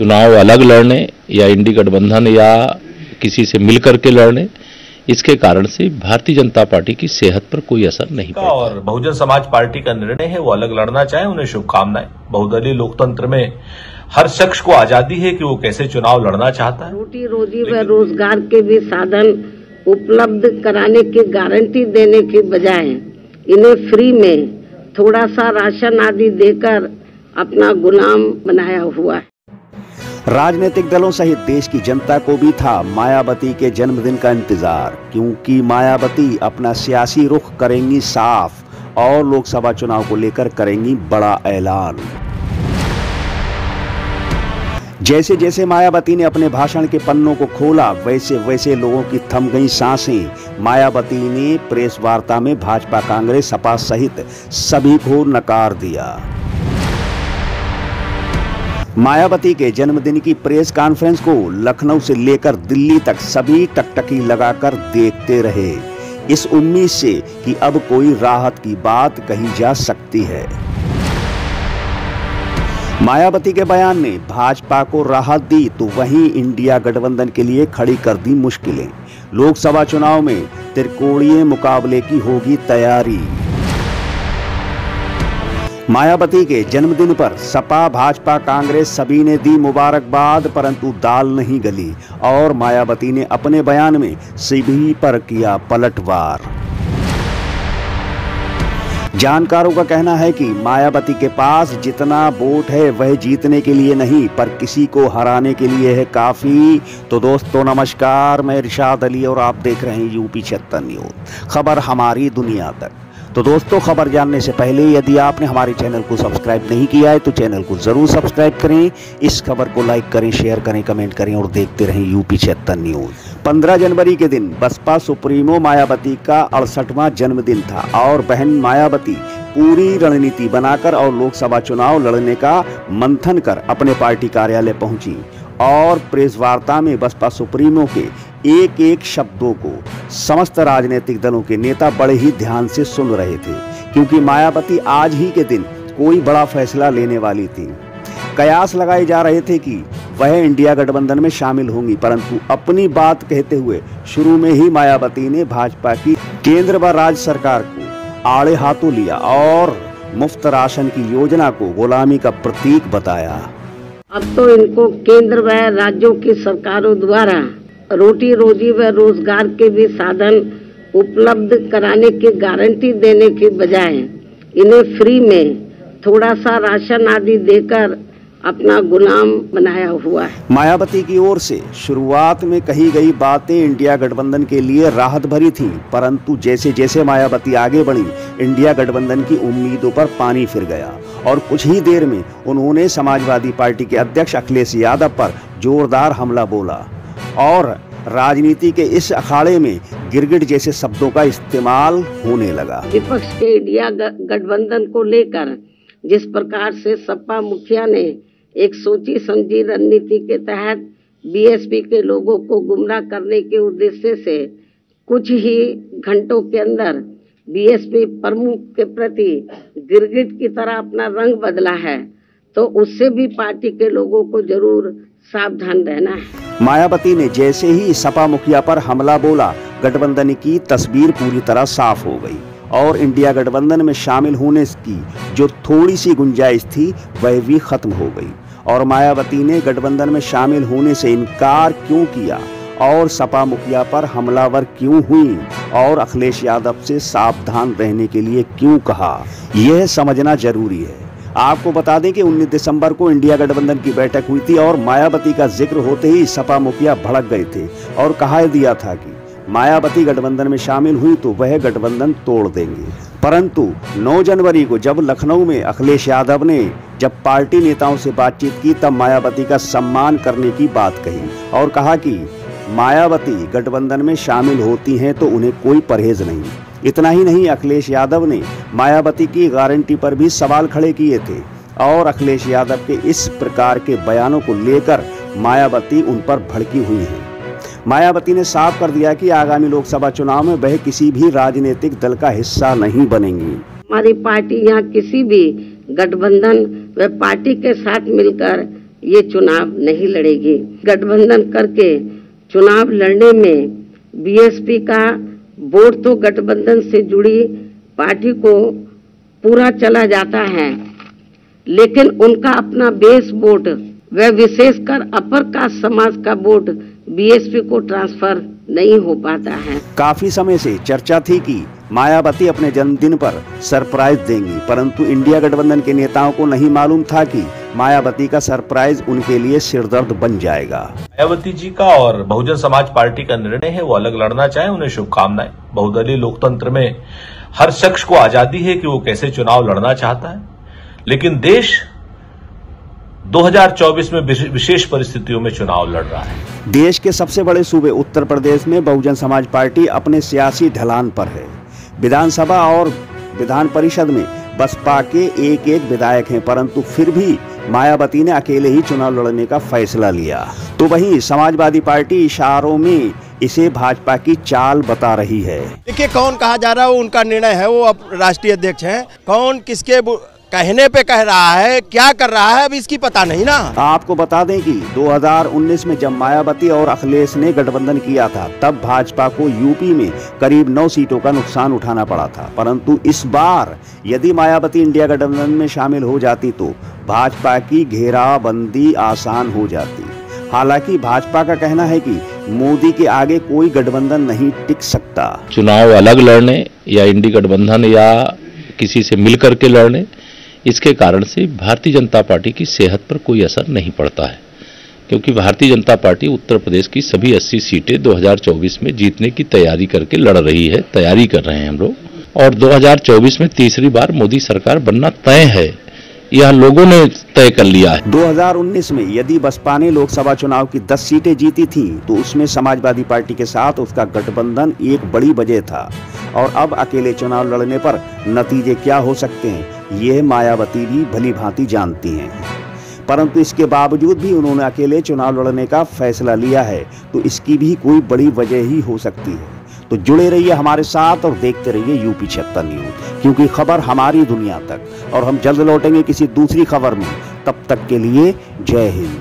चुनाव अलग लड़ने या इंडी गठबंधन या किसी से मिलकर के लड़ने, इसके कारण से भारतीय जनता पार्टी की सेहत पर कोई असर नहीं पड़ता। और बहुजन समाज पार्टी का निर्णय है, वो अलग लड़ना चाहे, उन्हें शुभकामनाएं। बहुदलीय लोकतंत्र में हर शख्स को आजादी है कि वो कैसे चुनाव लड़ना चाहता है। रोटी रोजी व रोजगार के भी साधन उपलब्ध कराने की गारंटी देने की बजाय इन्हें फ्री में थोड़ा सा राशन आदि देकर अपना गुलाम बनाया हुआ है। राजनीतिक दलों सहित देश की जनता को भी था मायावती के जन्मदिन का इंतजार, क्योंकि मायावती अपना सियासी रुख करेंगी साफ और लोकसभा चुनाव को लेकर करेंगी बड़ा ऐलान। जैसे जैसे मायावती ने अपने भाषण के पन्नों को खोला, वैसे वैसे लोगों की थम गई सांसें। मायावती ने प्रेस वार्ता में भाजपा, कांग्रेस, सपा सहित सभी को नकार दिया। मायावती के जन्मदिन की प्रेस कॉन्फ्रेंस को लखनऊ से लेकर दिल्ली तक सभी टकटकी लगाकर देखते रहे, इस उम्मीद से कि अब कोई राहत की बात कही जा सकती है। मायावती के बयान ने भाजपा को राहत दी तो वहीं इंडिया गठबंधन के लिए खड़ी कर दी मुश्किलें। लोकसभा चुनाव में त्रिकोणीय मुकाबले की होगी तैयारी। मायावती के जन्मदिन पर सपा, भाजपा, कांग्रेस सभी ने दी मुबारकबाद, परंतु दाल नहीं गली और मायावती ने अपने बयान में सभी पर किया पलटवार। जानकारों का कहना है कि मायावती के पास जितना वोट है वह जीतने के लिए नहीं पर किसी को हराने के लिए है काफी। तो दोस्तों नमस्कार, मैं इरशाद अली और आप देख रहे हैं यूपी 76 न्यूज, खबर हमारी दुनिया तक। तो दोस्तों खबर जानने से पहले यदि आपने हमारे चैनल को सब्सक्राइब नहीं किया है तो चैनल को जरूर सब्सक्राइब करें, इस खबर को लाइक करें, शेयर करें, कमेंट करें और देखते रहें यूपी 76 न्यूज। 15 जनवरी के दिन बसपा सुप्रीमो मायावती का 68वां जन्मदिन था और बहन मायावती पूरी रणनीति बनाकर और लोकसभा चुनाव लड़ने का मंथन कर अपने पार्टी कार्यालय पहुंची और प्रेस वार्ता में बसपा सुप्रीमो के एक एक शब्दों को समस्त राजनीतिक दलों के नेता बड़े ही ध्यान से सुन रहे थे, क्योंकि मायावती आज ही के दिन कोई बड़ा फैसला लेने वाली थी। कयास लगाए जा रहे थे कि वह इंडिया गठबंधन में शामिल होंगी, परंतु अपनी बात कहते हुए शुरू में ही मायावती ने भाजपा की केंद्र व राज्य सरकार को आड़े हाथों लिया और मुफ्त राशन की योजना को गुलामी का प्रतीक बताया। अब तो इनको केंद्र व राज्यों की सरकारों द्वारा रोटी रोजी व रोजगार के भी साधन उपलब्ध कराने की गारंटी देने की बजाय इन्हें फ्री में थोड़ा सा राशन आदि देकर अपना गुलाम बनाया हुआ है। मायावती की ओर से शुरुआत में कही गई बातें इंडिया गठबंधन के लिए राहत भरी थी, परंतु जैसे जैसे मायावती आगे बढ़ी इंडिया गठबंधन की उम्मीदों पर पानी फिर गया और कुछ ही देर में उन्होंने समाजवादी पार्टी के अध्यक्ष अखिलेश यादव पर जोरदार हमला बोला और राजनीति के इस अखाड़े में गिरगिट जैसे शब्दों का इस्तेमाल होने लगा। विपक्ष के इंडिया गठबंधन को लेकर जिस प्रकार से सपा मुखिया ने एक सोची समझी रणनीति के तहत बीएसपी के लोगों को गुमराह करने के उद्देश्य से कुछ ही घंटों के अंदर बीएसपी प्रमुख के प्रति गिरगिट की तरह अपना रंग बदला है, तो उससे भी पार्टी के लोगों को जरूर सावधान रहना है। मायावती ने जैसे ही सपा मुखिया पर हमला बोला, गठबंधन की तस्वीर पूरी तरह साफ हो गई और इंडिया गठबंधन में शामिल होने की जो थोड़ी सी गुंजाइश थी वह भी खत्म हो गई और मायावती ने गठबंधन में शामिल होने से इनकार क्यों किया और सपा मुखिया पर हमलावर क्यों हुई और अखिलेश यादव से सावधान रहने के लिए क्यों कहा, यह समझना जरूरी है। आपको बता दें कि 19 दिसंबर को इंडिया गठबंधन की बैठक हुई थी और मायावती का जिक्र होते ही सपा मुखिया भड़क गए थे और कहा दिया था कि मायावती गठबंधन में शामिल हुई तो वह गठबंधन तोड़ देंगे। परंतु 9 जनवरी को जब लखनऊ में अखिलेश यादव ने जब पार्टी नेताओं से बातचीत की तब मायावती का सम्मान करने की बात कही और कहा कि मायावती गठबंधन में शामिल होती हैं तो उन्हें कोई परहेज नहीं। इतना ही नहीं, अखिलेश यादव ने मायावती की गारंटी पर भी सवाल खड़े किए थे और अखिलेश यादव के इस प्रकार के बयानों को लेकर मायावती उन पर भड़की हुई हैं। मायावती ने साफ कर दिया कि आगामी लोकसभा चुनाव में वह किसी भी राजनीतिक दल का हिस्सा नहीं बनेंगी। हमारी पार्टी यहाँ किसी भी गठबंधन व पार्टी के साथ मिलकर ये चुनाव नहीं लड़ेगी। गठबंधन करके चुनाव लड़ने में बीएसपी का वोट तो गठबंधन से जुड़ी पार्टी को पूरा चला जाता है, लेकिन उनका अपना बेस वोट व विशेषकर अपर कास्ट समाज का वोट बीएसपी को ट्रांसफर नहीं हो पाता है। काफी समय से चर्चा थी कि मायावती अपने जन्मदिन पर सरप्राइज देंगी, परंतु इंडिया गठबंधन के नेताओं को नहीं मालूम था कि मायावती का सरप्राइज उनके लिए सिरदर्द बन जाएगा। मायावती जी का और बहुजन समाज पार्टी का निर्णय है, वो अलग लड़ना चाहे, उन्हें शुभकामनाएं। बहुदलीय लोकतंत्र में हर शख्स को आजादी है कि वो कैसे चुनाव लड़ना चाहता है, लेकिन देश 2024 में विशेष परिस्थितियों में चुनाव लड़ रहा है। देश के सबसे बड़े सूबे उत्तर प्रदेश में बहुजन समाज पार्टी अपने सियासी ढलान पर है। विधानसभा और विधान परिषद में बसपा के एक एक विधायक हैं, परंतु फिर भी मायावती ने अकेले ही चुनाव लड़ने का फैसला लिया। तो वहीं समाजवादी पार्टी इशारों में इसे भाजपा की चाल बता रही है। देखिए, कौन कहा जा रहा है वो उनका निर्णय है, वो अब राष्ट्रीय अध्यक्ष हैं। कौन किसके कहने पे कह रहा है, क्या कर रहा है, अब इसकी पता नहीं ना। आपको बता दें कि 2019 में जब मायावती और अखिलेश ने गठबंधन किया था, तब भाजपा को यूपी में करीब 9 सीटों का नुकसान उठाना पड़ा था। परंतु इस बार यदि मायावती इंडिया गठबंधन में शामिल हो जाती तो भाजपा की घेराबंदी आसान हो जाती। हालांकि भाजपा का कहना है कि मोदी के आगे कोई गठबंधन नहीं टिक सकता। चुनाव अलग लड़ने या इंडी गठबंधन या किसी से मिलकर के लड़ने, इसके कारण से भारतीय जनता पार्टी की सेहत पर कोई असर नहीं पड़ता है, क्योंकि भारतीय जनता पार्टी उत्तर प्रदेश की सभी 80 सीटें 2024 में जीतने की तैयारी करके लड़ रही है, तैयारी कर रहे हैं हम लोग। और 2024 में तीसरी बार मोदी सरकार बनना तय है, यह लोगों ने तय कर लिया है। 2019 में यदि बसपा ने लोकसभा चुनाव की 10 सीटें जीती थी तो उसमें समाजवादी पार्टी के साथ उसका गठबंधन एक बड़ी वजह था, और अब अकेले चुनाव लड़ने पर नतीजे क्या हो सकते हैं ये मायावती भी भली भांति जानती हैं। परंतु इसके बावजूद भी उन्होंने अकेले चुनाव लड़ने का फैसला लिया है, तो इसकी भी कोई बड़ी वजह ही हो सकती है। तो जुड़े रहिए हमारे साथ और देखते रहिए यूपी 76 न्यूज, क्योंकि खबर हमारी दुनिया तक। और हम जल्द लौटेंगे किसी दूसरी खबर में, तब तक के लिए जय हिंद।